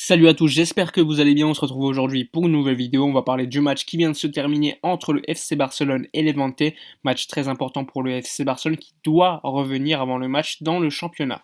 Salut à tous, j'espère que vous allez bien, on se retrouve aujourd'hui pour une nouvelle vidéo, on va parler du match qui vient de se terminer entre le FC Barcelone et Levante, match très important pour le FC Barcelone qui doit revenir avant le match dans le championnat.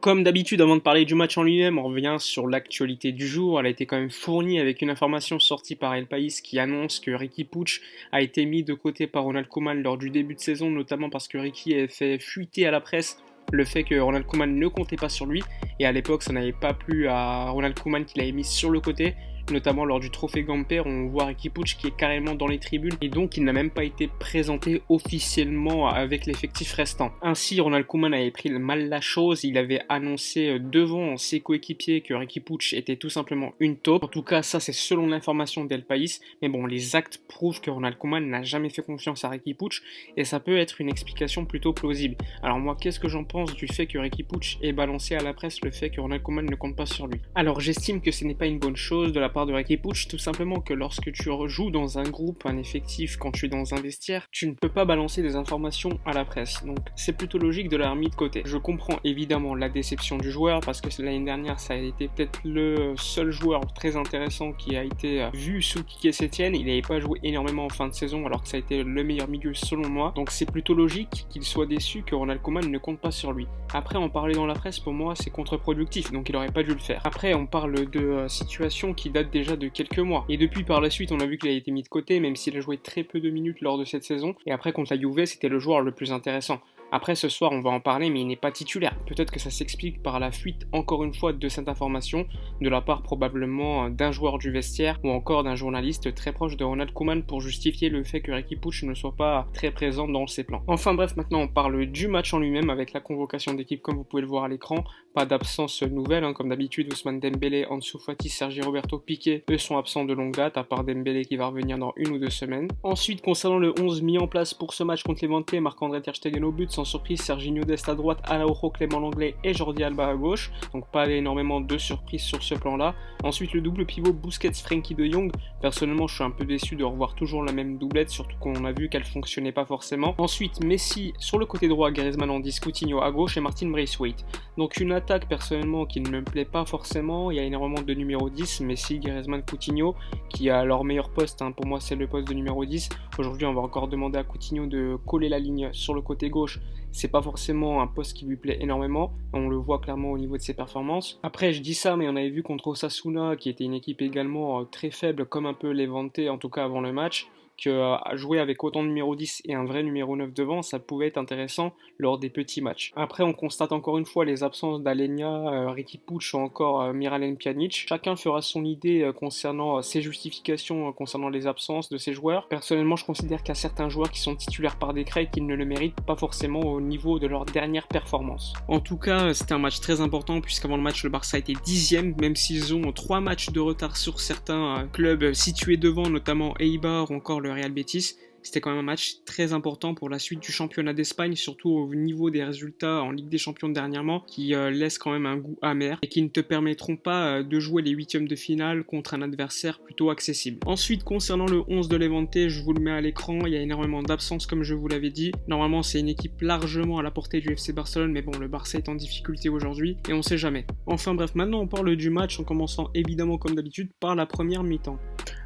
Comme d'habitude, avant de parler du match en lui-même, on revient sur l'actualité du jour. Elle a été quand même fournie avec une information sortie par El País qui annonce que Riqui Puig a été mis de côté par Ronald Koeman lors du début de saison, notamment parce que Riqui avait fait fuiter à la presse le fait que Ronald Koeman ne comptait pas sur lui. Et à l'époque, ça n'avait pas plu à Ronald Koeman qui l'avait mis sur le côté. Notamment lors du trophée Gamper, on voit Riqui Puig qui est carrément dans les tribunes et donc il n'a même pas été présenté officiellement avec l'effectif restant. Ainsi, Ronald Koeman avait pris mal la chose, il avait annoncé devant ses coéquipiers que Riqui Puig était tout simplement une taupe. En tout cas, ça c'est selon l'information d'El País, mais bon, les actes prouvent que Ronald Koeman n'a jamais fait confiance à Riqui Puig et ça peut être une explication plutôt plausible. Alors moi, qu'est-ce que j'en pense du fait que Riqui Puig ait balancé à la presse le fait que Ronald Koeman ne compte pas sur lui? Alors j'estime que ce n'est pas une bonne chose de la part de Riqui Puig, tout simplement que lorsque tu joues dans un groupe, un effectif, quand tu es dans un vestiaire, tu ne peux pas balancer des informations à la presse. Donc c'est plutôt logique de l'avoir mis de côté. Je comprends évidemment la déception du joueur parce que l'année dernière ça a été peut-être le seul joueur très intéressant qui a été vu sous Quique Setién. Il n'avait pas joué énormément en fin de saison alors que ça a été le meilleur milieu selon moi. Donc c'est plutôt logique qu'il soit déçu que Ronald Koeman ne compte pas sur lui. Après en parler dans la presse pour moi c'est contre-productif donc il aurait pas dû le faire. Après on parle de situations qui datent déjà de quelques mois. Et depuis par la suite on a vu qu'il a été mis de côté même s'il a joué très peu de minutes lors de cette saison. Et après contre la Juve c'était le joueur le plus intéressant. Après ce soir on va en parler mais il n'est pas titulaire. Peut-être que ça s'explique par la fuite encore une fois de cette information de la part probablement d'un joueur du vestiaire ou encore d'un journaliste très proche de Ronald Koeman pour justifier le fait que Riqui Puig ne soit pas très présent dans ses plans. Enfin bref, maintenant on parle du match en lui-même avec la convocation d'équipe comme vous pouvez le voir à l'écran. Pas d'absence nouvelle comme d'habitude, Ousmane Dembélé, Ansu Fati, Sergi Roberto Piqué, eux sont absents de longue date à part Dembélé qui va revenir dans 1 ou 2 semaines. Ensuite concernant le 11 mis en place pour ce match contre Levante, Marc-André ter Stegen au but, sans surprise Serginho Dest à droite, Araujo, Clément Lenglet et Jordi Alba à gauche, donc pas énormément de surprises sur ce plan-là. Ensuite le double pivot Busquets, Frenkie de Jong, personnellement je suis un peu déçu de revoir toujours la même doublette, surtout qu'on a vu qu'elle fonctionnait pas forcément. Ensuite Messi sur le côté droit, Griezmann en 10, Coutinho à gauche et Martin Braithwaite. Donc une attaque personnellement qui ne me plaît pas forcément, il y a énormément de numéro 10, Messi, Griezmann, Coutinho, qui a leur meilleur poste, pour moi c'est le poste de numéro 10. Aujourd'hui on va encore demander à Coutinho de coller la ligne sur le côté gauche, c'est pas forcément un poste qui lui plaît énormément, on le voit clairement au niveau de ses performances. Après je dis ça mais on avait vu contre Osasuna qui était une équipe également très faible comme un peu Levante en tout cas avant le match, que jouer avec autant de numéro 10 et un vrai numéro 9 devant, ça pouvait être intéressant lors des petits matchs. Après, on constate encore une fois les absences d'Alenia, Riqui Puig ou encore Miralem Pjanic. Chacun fera son idée concernant ses justifications concernant les absences de ces joueurs. Personnellement, je considère qu'il y a certains joueurs qui sont titulaires par décret et qui ne le méritent pas forcément au niveau de leur dernière performance. En tout cas, c'était un match très important puisqu'avant le match, le Barça était 10e, même s'ils ont 3 matchs de retard sur certains clubs situés devant, notamment Eibar ou encore le Real Betis. C'était quand même un match très important pour la suite du championnat d'Espagne, surtout au niveau des résultats en Ligue des Champions dernièrement, qui laissent quand même un goût amer et qui ne te permettront pas de jouer les huitièmes de finale contre un adversaire plutôt accessible. Ensuite, concernant le 11 de Levante, je vous le mets à l'écran, il y a énormément d'absences comme je vous l'avais dit. Normalement, c'est une équipe largement à la portée du FC Barcelone, mais bon, le Barça est en difficulté aujourd'hui et on sait jamais. Enfin bref, maintenant on parle du match en commençant évidemment comme d'habitude par la première mi-temps.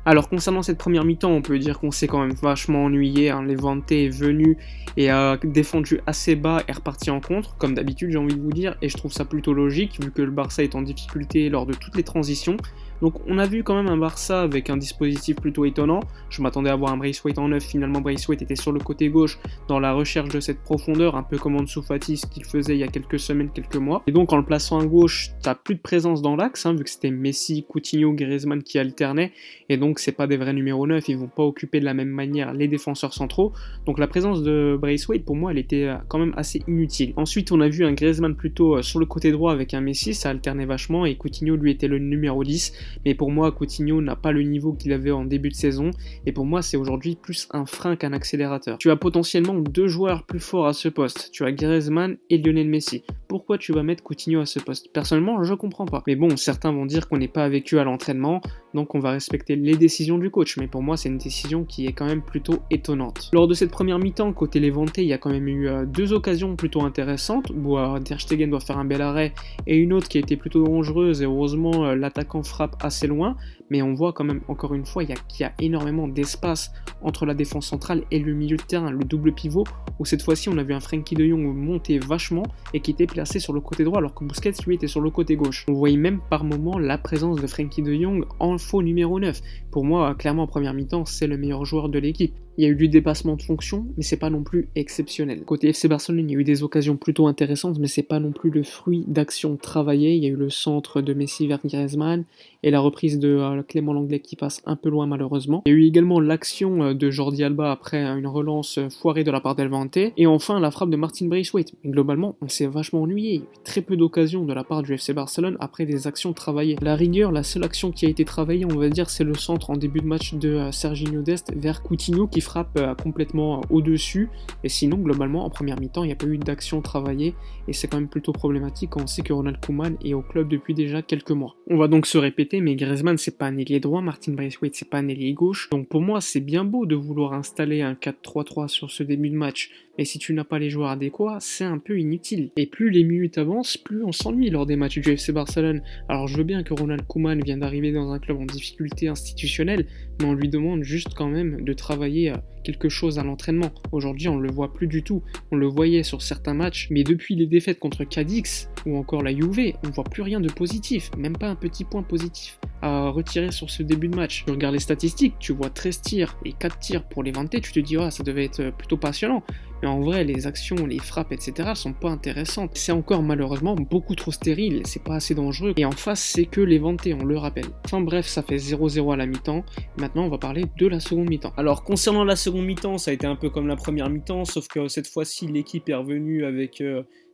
Alors concernant cette première mi-temps, on peut dire qu'on s'est quand même vachement ennuyé. Levante est venu et a défendu assez bas et reparti en contre, comme d'habitude j'ai envie de vous dire, et je trouve ça plutôt logique vu que le Barça est en difficulté lors de toutes les transitions. Donc on a vu quand même un Barça avec un dispositif plutôt étonnant. Je m'attendais à voir un Braithwaite en 9, finalement Braithwaite était sur le côté gauche dans la recherche de cette profondeur, un peu comme Ansu Fati, ce qu'il faisait il y a quelques semaines, quelques mois. Et donc en le plaçant à gauche, t'as plus de présence dans l'axe, vu que c'était Messi, Coutinho, Griezmann qui alternaient, et donc c'est pas des vrais numéros 9, ils vont pas occuper de la même manière les défenseurs centraux. Donc la présence de Braithwaite pour moi elle était quand même assez inutile. Ensuite on a vu un Griezmann plutôt sur le côté droit avec un Messi, ça alternait vachement, et Coutinho lui était le numéro 10. mais pour moi, Coutinho n'a pas le niveau qu'il avait en début de saison, et pour moi, c'est aujourd'hui plus un frein qu'un accélérateur. Tu as potentiellement deux joueurs plus forts à ce poste, tu as Griezmann et Lionel Messi. Pourquoi tu vas mettre Coutinho à ce poste? Personnellement, je comprends pas. Mais bon, certains vont dire qu'on n'est pas avec eux à l'entraînement, donc on va respecter les décisions du coach, mais pour moi, c'est une décision qui est quand même plutôt étonnante. Lors de cette première mi-temps, côté Levante, il y a quand même eu deux occasions plutôt intéressantes, où Ter Stegen doit faire un bel arrêt, et une autre qui a été plutôt dangereuse, et heureusement, l'attaquant frappe assez loin, mais on voit quand même, encore une fois, qu'il y a énormément d'espace entre la défense centrale et le milieu de terrain, le double pivot, où cette fois-ci, on a vu un Frenkie de Jong monter vachement, et qui était placé sur le côté droit, alors que Busquets, lui, était sur le côté gauche. On voyait même par moment la présence de Frenkie de Jong en faux numéro 9. Pour moi, clairement, en première mi-temps, c'est le meilleur joueur de l'équipe. Il y a eu du dépassement de fonction, mais c'est pas non plus exceptionnel. Côté FC Barcelone, il y a eu des occasions plutôt intéressantes, mais c'est pas non plus le fruit d'actions travaillées. Il y a eu le centre de Messi vers Griezmann et la reprise de Clément Lenglet qui passe un peu loin malheureusement. Il y a eu également l'action de Jordi Alba après une relance foirée de la part d'Elvante. Et enfin la frappe de Martin Braithwaite. Globalement, on s'est vachement ennuyé. Il y a eu très peu d'occasions de la part du FC Barcelone après des actions travaillées. À la rigueur, la seule action qui a été travaillée, on va dire, c'est le centre en début de match de Serginho Dest vers Coutinho qui frappe complètement au-dessus, et sinon globalement en première mi-temps il n'y a pas eu d'action travaillée, et c'est quand même plutôt problématique quand on sait que Ronald Koeman est au club depuis déjà quelques mois. On va donc se répéter, mais Griezmann c'est pas un ailier droit, Martin Braithwaite c'est pas un ailier gauche, donc pour moi c'est bien beau de vouloir installer un 4-3-3 sur ce début de match, mais si tu n'as pas les joueurs adéquats, c'est un peu inutile. Et plus les minutes avancent, plus on s'ennuie lors des matchs du FC Barcelone. Alors je veux bien que Ronald Koeman vienne d'arriver dans un club en difficulté institutionnelle, mais on lui demande juste quand même de travailler quelque chose à l'entraînement. Aujourd'hui, on le voit plus du tout. On le voyait sur certains matchs, mais depuis les défaites contre Cadix ou encore la Juve, on voit plus rien de positif, même pas un petit point positif à retirer sur ce début de match. Tu regardes les statistiques, tu vois 13 tirs et 4 tirs pour les Levante, tu te dis ça devait être plutôt passionnant. Mais en vrai, les actions, les frappes, etc. sont pas intéressantes. C'est encore malheureusement beaucoup trop stérile, c'est pas assez dangereux. Et en face, c'est que les Levante, on le rappelle. Enfin bref, ça fait 0-0 à la mi-temps. Maintenant, on va parler de la seconde mi-temps. Alors, concernant la seconde mi-temps, ça a été un peu comme la première mi-temps, sauf que cette fois-ci, l'équipe est revenue avec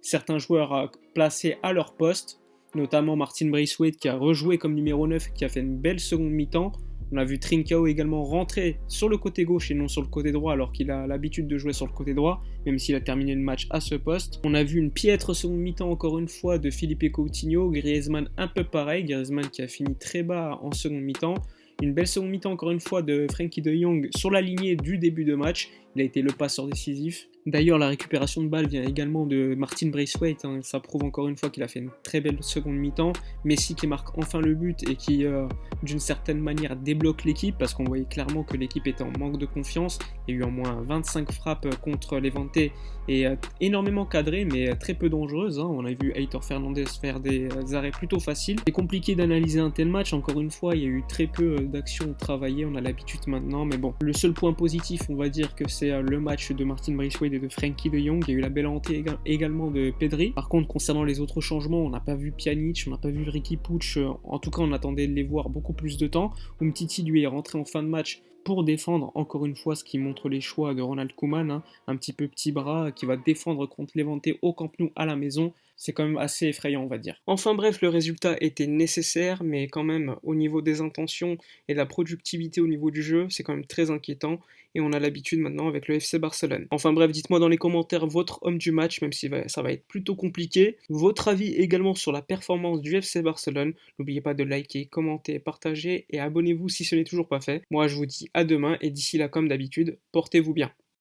certains joueurs placés à leur poste, notamment Martin Braithwaite qui a rejoué comme numéro 9, qui a fait une belle seconde mi-temps. On a vu Trincao également rentrer sur le côté gauche et non sur le côté droit, alors qu'il a l'habitude de jouer sur le côté droit, même s'il a terminé le match à ce poste. On a vu une piètre seconde mi-temps encore une fois de Felipe Coutinho, Griezmann un peu pareil, Griezmann qui a fini très bas en seconde mi-temps. Une belle seconde mi-temps encore une fois de Frenkie de Jong sur la lignée du début de match. Il a été le passeur décisif. D'ailleurs, la récupération de balle vient également de Martin Braithwaite. Ça prouve encore une fois qu'il a fait une très belle seconde mi-temps. Messi qui marque enfin le but et qui, d'une certaine manière, débloque l'équipe parce qu'on voyait clairement que l'équipe était en manque de confiance. Il y a eu au moins 25 frappes contre Levante et énormément cadrées, mais très peu dangereuses. On a vu Heitor Fernandez faire des arrêts plutôt faciles. C'est compliqué d'analyser un tel match. Encore une fois, il y a eu très peu d'actions travaillées. On a l'habitude maintenant, mais bon. Le seul point positif, on va dire que c'est le match de Martin Braithwaite et de Frenkie de Jong. Il y a eu la belle entrée également de Pedri. Par contre, concernant les autres changements, on n'a pas vu Pjanic, on n'a pas vu Riqui Puig. En tout cas, on attendait de les voir beaucoup plus de temps. Umtiti, lui, est rentré en fin de match pour défendre, encore une fois, ce qui montre les choix de Ronald Koeman, un petit peu petit bras qui va défendre contre Levante au Camp Nou à la maison. C'est quand même assez effrayant, on va dire. Enfin bref, le résultat était nécessaire, mais quand même, au niveau des intentions et de la productivité au niveau du jeu, c'est quand même très inquiétant, et on a l'habitude maintenant avec le FC Barcelone. Enfin bref, dites-moi dans les commentaires votre homme du match, même si ça va être plutôt compliqué, votre avis également sur la performance du FC Barcelone. N'oubliez pas de liker, commenter, partager, et abonnez-vous si ce n'est toujours pas fait. Moi, je vous dis à demain, et d'ici là, comme d'habitude, portez-vous bien.